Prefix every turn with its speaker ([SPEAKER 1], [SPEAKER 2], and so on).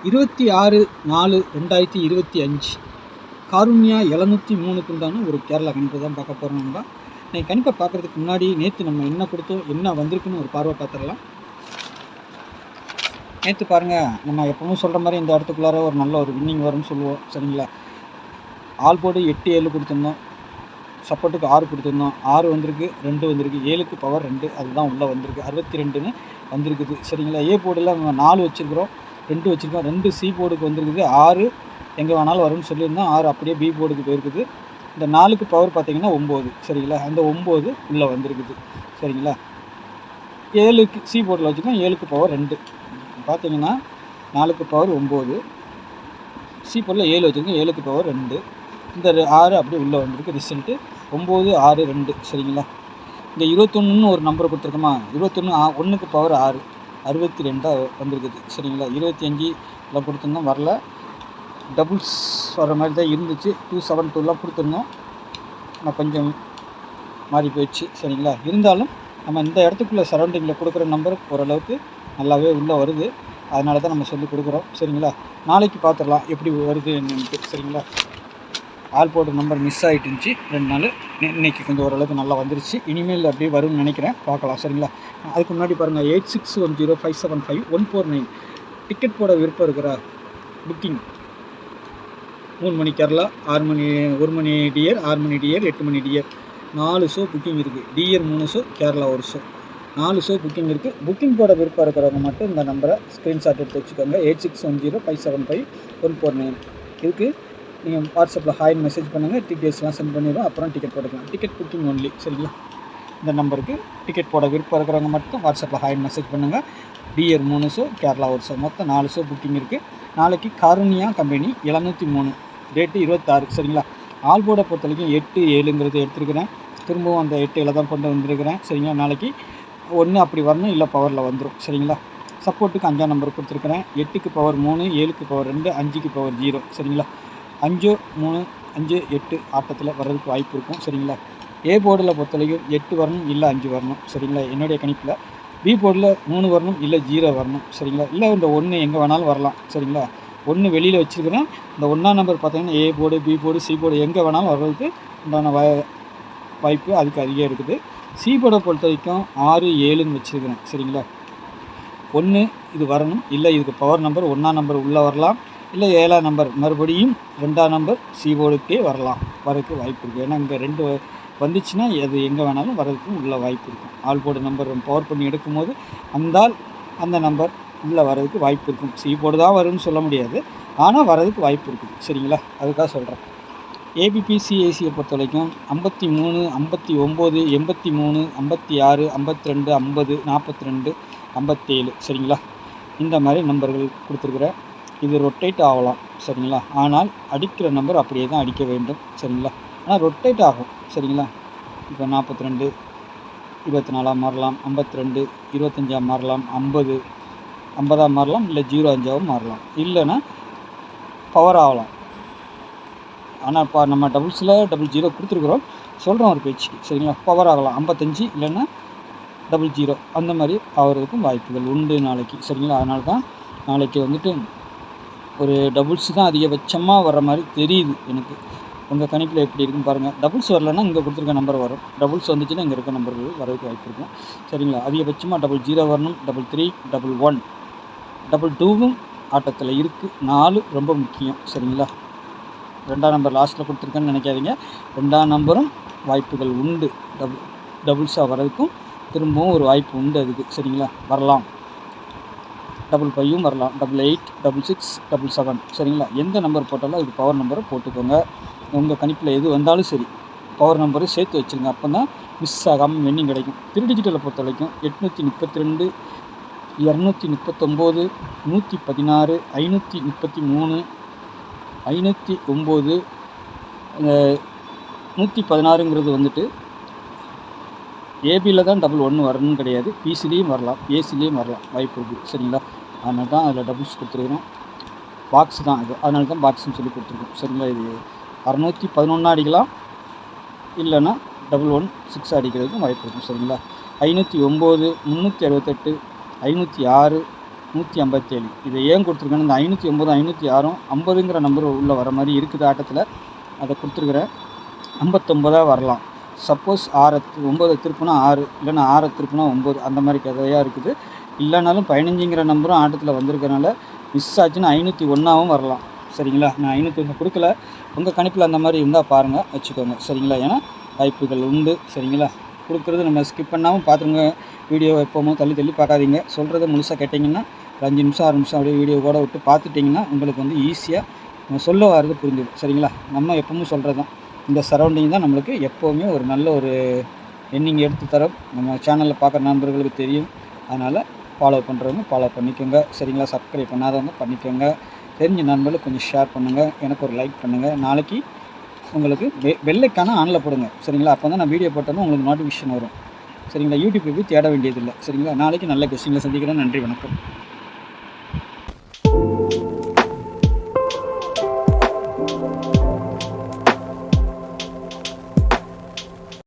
[SPEAKER 1] 26/4/2025 காருண்யா 703க்கு உண்டான ஒரு கேரளா கணிப்பு தான் பார்க்க போகிறோம். நம்ம நீங்கள் கணிப்பை பார்க்குறதுக்கு முன்னாடி நேற்று நம்ம என்ன கொடுத்தோம், என்ன வந்திருக்குன்னு ஒரு பார்வை பார்த்துடலாம். நேற்று பாருங்கள், நம்ம எப்பவும் சொல்கிற மாதிரி இந்த இடத்துக்குள்ளார ஒரு நல்ல ஒரு வின்னிங் வரும்னு சொல்லுவோம். சரிங்களா? ஆல் போர்டு 8-7 கொடுத்துருந்தோம், சப்போர்ட்டுக்கு 6 கொடுத்துருந்தோம். 6 வந்திருக்கு, 2 வந்திருக்கு, 7க்கு பவர் 2, அதுதான் உள்ளே வந்திருக்கு, 62ன்னு வந்திருக்குது. சரிங்களா? ஏ போர்டில் நம்ம 4 வச்சுருக்கிறோம், 2 வச்சுருக்கோம், 2 சி போர்டுக்கு வந்திருக்குது, 6 எங்கே வேணாலும் வரும்னு சொல்லியிருந்தோம், 6 அப்படியே பி போர்டுக்கு போயிருக்குது. இந்த 4க்கு பவர் பார்த்திங்கன்னா 9. சரிங்களா? அந்த 9 உள்ளே வந்திருக்குது. சரிங்களா? 7க்கு சி போர்டில் வச்சுருக்கோம், 7க்கு பவர் 2 பார்த்திங்கன்னா 4க்கு பவர் 9, சி போர்டில் 7 வச்சுருக்கோம், 7க்கு பவர் 2, இந்த 6 அப்படியே உள்ளே வந்திருக்கு. ரிசல்ட்டு 9, 6, 2. சரிங்களா? இங்கே 21ன்னு ஒரு நம்பரை கொடுத்துருக்கோமா, 21 1க்கு பவர் 6, 62 வந்திருக்குது. சரிங்களா? 25 எல்லாம் கொடுத்துருந்தோம், வரல. டபுள்ஸ் வர மாதிரி தான் இருந்துச்சு, 272லாம் கொடுத்துருந்தோம், நான் கொஞ்சம் மாறி போயிடுச்சு. சரிங்களா? இருந்தாலும் நம்ம இந்த இடத்துக்குள்ளே சரௌண்டிங்கில் கொடுக்குற நம்பர் ஓரளவுக்கு நல்லாவே உள்ளே வருது, அதனால தான் நம்ம சொல்லி கொடுக்குறோம். சரிங்களா? நாளைக்கு பார்த்துடலாம் எப்படி வருது என்னன்ட்டு. சரிங்களா? ஆல் போர்டு நம்பர் மிஸ் ஆகிட்டு இருந்துச்சு 2 நாள், இன்றைக்கி கொஞ்சம் ஓரளவுக்கு நல்லா வந்துருச்சு. இனிமேல் அப்படியே வரும்னு நினைக்கிறேன், பார்க்கலாம். சரிங்களா? அதுக்கு முன்னாடி பாருங்கள், 8610575149 டிக்கெட் போட விருப்பம் இருக்கிற புக்கிங் 3 மணி கேரளா, 6 மணி 1 மணி டியர், 6 மணி டியர், 8 மணி டியர், 4 ஷோ புக்கிங் இருக்குது. Dear 3 show, Kerala 1 show, 4 show booking இருக்குது. புக்கிங் போட விருப்பம் இருக்கிறவங்க மட்டும் இந்த நம்பரை ஸ்க்ரீன்ஷாட் எடுத்து வச்சுக்கோங்க. 8610575149 இதுக்கு நீங்கள் வாட்ஸ்அப்பில் ஹாய்னு மெசேஜ் பண்ணுங்கள், டீட்டெயில்ஸ்லாம் சென்ட் பண்ணிடுவோம், அப்புறம் டிக்கெட் போட்டுக்கலாம். Ticket booking only. சரிங்களா? இந்த நம்பருக்கு டிக்கெட் போட விருப்பம் இருக்கிறவங்க மட்டும் வாட்ஸ்அப்பில் ஹாய்னு மெசேஜ் பண்ணுங்கள். டியர் 3 ஷோ, கேரளா 1 ஷோ, மொத்தம் 4 ஷோ புக்கிங் இருக்குது. நாளைக்கு காருண்யா கம்பெனி 703, டேட்டு 26. சரிங்களா? ஆல் போர்டை பொறுத்த வரைக்கும் 8-7ங்கிறது எடுத்துருக்கிறேன், திரும்பவும் அந்த 8-7 தான் கொண்டு வந்திருக்கிறேன். சரிங்களா? நாளைக்கு ஒன்று அப்படி வரணும், இல்லை பவரில் வந்துடும். சரிங்களா? சப்போர்ட்டுக்கு 5ஆம் நம்பர் கொடுத்துருக்குறேன். 8க்கு பவர் 3, 7க்கு பவர் 2, 5க்கு பவர் 0. சரிங்களா? 5, 3, 5, 8 ஆட்டத்தில் வர்றதுக்கு வாய்ப்பு இருக்கும். சரிங்களா? ஏ போர்டில் பொறுத்த வரைக்கும் 8 வரணும், இல்லை 5 வரணும். சரிங்களா? என்னுடைய கணிப்பில். பி போர்டில் 3 வரணும், இல்லை 0 வரணும். சரிங்களா? இல்லை இந்த 1 எங்கே வேணாலும் வரலாம். சரிங்களா? 1 வெளியில் வச்சுருக்கிறேன். இந்த 1ஆம் நம்பர் பார்த்தீங்கன்னா A board, B board, C board எங்கே வேணாலும் வர்றதுக்கு உண்டான வாய்ப்பு அதுக்கு அதிகம் இருக்குது. சி போர்டை பொறுத்த வரைக்கும் 6, 7ன்னு வச்சுருக்கிறேன். சரிங்களா? 1 இது வரணும், இல்லை இதுக்கு பவர் நம்பர் 1ஆம் நம்பர் உள்ளே வரலாம், இல்லை 7ஆம் நம்பர் மறுபடியும் 2ஆம் நம்பர் சி போர்டுக்கே வரதுக்கு வாய்ப்பு இருக்குது. ஏன்னா இங்கே 2 வந்துச்சுன்னா அது எங்கே வேணாலும் வரதுக்கும் உள்ள வாய்ப்பு இருக்கும். ஆல் போர்டு நம்பர் பவர் பண்ணி எடுக்கும்போது அந்த நம்பர் உள்ளே வரதுக்கு வாய்ப்பு இருக்கும். சி போர்டு தான் வரும்னு சொல்ல முடியாது, ஆனால் வரதுக்கு வாய்ப்பு இருக்குது. சரிங்களா? அதுக்காக சொல்கிறேன். ஏபிபிசிஐசியை பொறுத்த வரைக்கும் 53, 59, 83, 56, 52, 50, 42, 57. சரிங்களா? இந்த மாதிரி நம்பர்கள் கொடுத்துருக்குறேன். இது ரொட்டேட் ஆகலாம். சரிங்களா? ஆனால் அடிக்கிற நம்பர் அப்படியே தான் அடிக்க வேண்டும். சரிங்களா? ஆனால் ரொட்டேட் ஆகும். சரிங்களா? இப்போ 42, 24 மாறலாம், 52, 25 மாறலாம், 50, 50 மாறலாம், இல்லை 05 மாறலாம், இல்லைன்னா பவர் ஆகலாம். ஆனால் இப்போ நம்ம டபுள்ஸில் 00 கொடுத்துருக்குறோம், சொல்கிறோம் ஒரு பேச்சுக்கு. சரிங்களா? பவர் ஆகலாம் 55, இல்லைன்னா 00 அந்த மாதிரி ஆகிறதுக்கும் வாய்ப்புகள் உண்டு நாளைக்கு. சரிங்களா? அதனால தான் நாளைக்கு வந்துட்டு ஒரு டபுள்ஸ் தான் அதிகபட்சமாக வர மாதிரி தெரியுது எனக்கு. உங்கள் கணிப்பில் எப்படி இருக்குன்னு பாருங்கள். டபுள்ஸ் வரலன்னா இங்கே கொடுத்துருக்க நம்பர் வரும், டபுள்ஸ் வந்துச்சுன்னா இங்கே இருக்க நம்பர்கள் வரதுக்கு வாய்ப்பு இருக்கும். சரிங்களா? அதிகபட்சமாக 00 வரணும், 33, 11, 22வும் ஆட்டத்தில் இருக்குது. 4 ரொம்ப முக்கியம். சரிங்களா? 2ஆம் நம்பர் லாஸ்ட்டில் கொடுத்துருக்கேன்னு நினைக்காதீங்க, 2ஆம் நம்பரும் வாய்ப்புகள் உண்டு. டபுள்ஸாக வரதுக்கும் திரும்பவும் ஒரு வாய்ப்பு உண்டு அதுக்கு. சரிங்களா? வரலாம். 55ம் வரலாம், 88, 66, 77. சரிங்களா? எந்த நம்பர் போட்டாலும் அதுக்கு பவர் நம்பரை போட்டுக்கோங்க. உங்கள் கணிப்பில் எது வந்தாலும் சரி, பவர் நம்பரை சேர்த்து வச்சுருங்க, அப்போ தான் மிஸ் ஆகாமல் வின்னிங் கிடைக்கும். 3 டிஜிட்டலை பொறுத்த வரைக்கும் 832, 239, 116, 533, 509, 116ங்கிறது வந்துட்டு ஏபியில் தான் 11 வரணும்னு கிடையாது, பிசிலையும் வரலாம், ஏசிலையும் வரலாம், வாய்ப்பு இருக்குது. சரிங்களா? அதனால தான் அதில் டபுள்ஸ் கொடுத்துருக்குறோம். பாக்ஸ் தான் இது, அதனால தான் பாக்ஸ்ன்னு சொல்லி கொடுத்துருக்கோம். சரிங்களா? இது 611 அடிக்கலாம், இல்லைன்னா 116 அடிக்கிறதுக்கும் வாய்ப்பு இருக்கும். சரிங்களா? 509, 368, 506, 157. இதை ஏன் கொடுத்துருக்கேன்னு இந்த 509 506 50ங்கிற நம்பர் உள்ளே வர மாதிரி இருக்குது ஆட்டத்தில், அதை கொடுத்துருக்குறேன். 59 வரலாம். சப்போஸ் 9 திருப்புனா 6 இல்லைன்னா 6 திருப்புனா 9 அந்த மாதிரி கதையாக இருக்குது. இல்லைனாலும் 15ங்கிற நம்பரும் ஆட்டத்தில் வந்திருக்கனால மிஸ் ஆச்சுன்னா 501 வரலாம். சரிங்களா? நான் 501 கொடுக்கல. உங்கள் கணிப்பில் அந்த மாதிரி இருந்தால் பாருங்கள், வச்சுக்கோங்க. சரிங்களா? ஏன்னா வாய்ப்புகள் உண்டு. சரிங்களா? கொடுக்குறது நம்ம ஸ்கிப் பண்ணாமல் பார்த்துருங்க. வீடியோ எப்போமோ தள்ளி பார்க்காதீங்க. சொல்கிறத முழுசாக கேட்டிங்கன்னா ஒரு 5 நிமிஷம் 6 நிமிஷம் அப்படியே வீடியோ கூட விட்டு பார்த்துட்டிங்கன்னா உங்களுக்கு வந்து ஈஸியாக நம்ம சொல்ல வர்றது புரிஞ்சுது. சரிங்களா? நம்ம எப்பவும் சொல்கிறது தான், இந்த சரௌண்டிங் தான் நம்மளுக்கு எப்போவுமே ஒரு நல்ல ஒரு எண்ணிங் எடுத்து தரோம். நம்ம சேனலில் பார்க்குற நண்பர்களுக்கு தெரியும். அதனால் ஃபாலோ பண்ணுறவங்க ஃபாலோ பண்ணிக்கோங்க. சரிங்களா? சப்ஸ்கிரைப் பண்ணாதவங்க பண்ணிக்கோங்க. தெரிஞ்ச நண்பர்களுக்கு கொஞ்சம் ஷேர் பண்ணுங்கள். எனக்கு ஒரு லைக் பண்ணுங்கள். நாளைக்கு உங்களுக்கு பெல்லைக்கான ஆனில் போடுங்க. சரிங்களா? அப்போ தான் நான் வீடியோ போட்டோன்னா உங்களுக்கு நோட்டிஃபிகேஷன் வரும். சரிங்களா? யூடியூப் போய் தேட வேண்டியதில்லை. சரிங்களா? நாளைக்கு நல்ல கொஸ்டினில் சந்திக்கிறேன். நன்றி, வணக்கம்.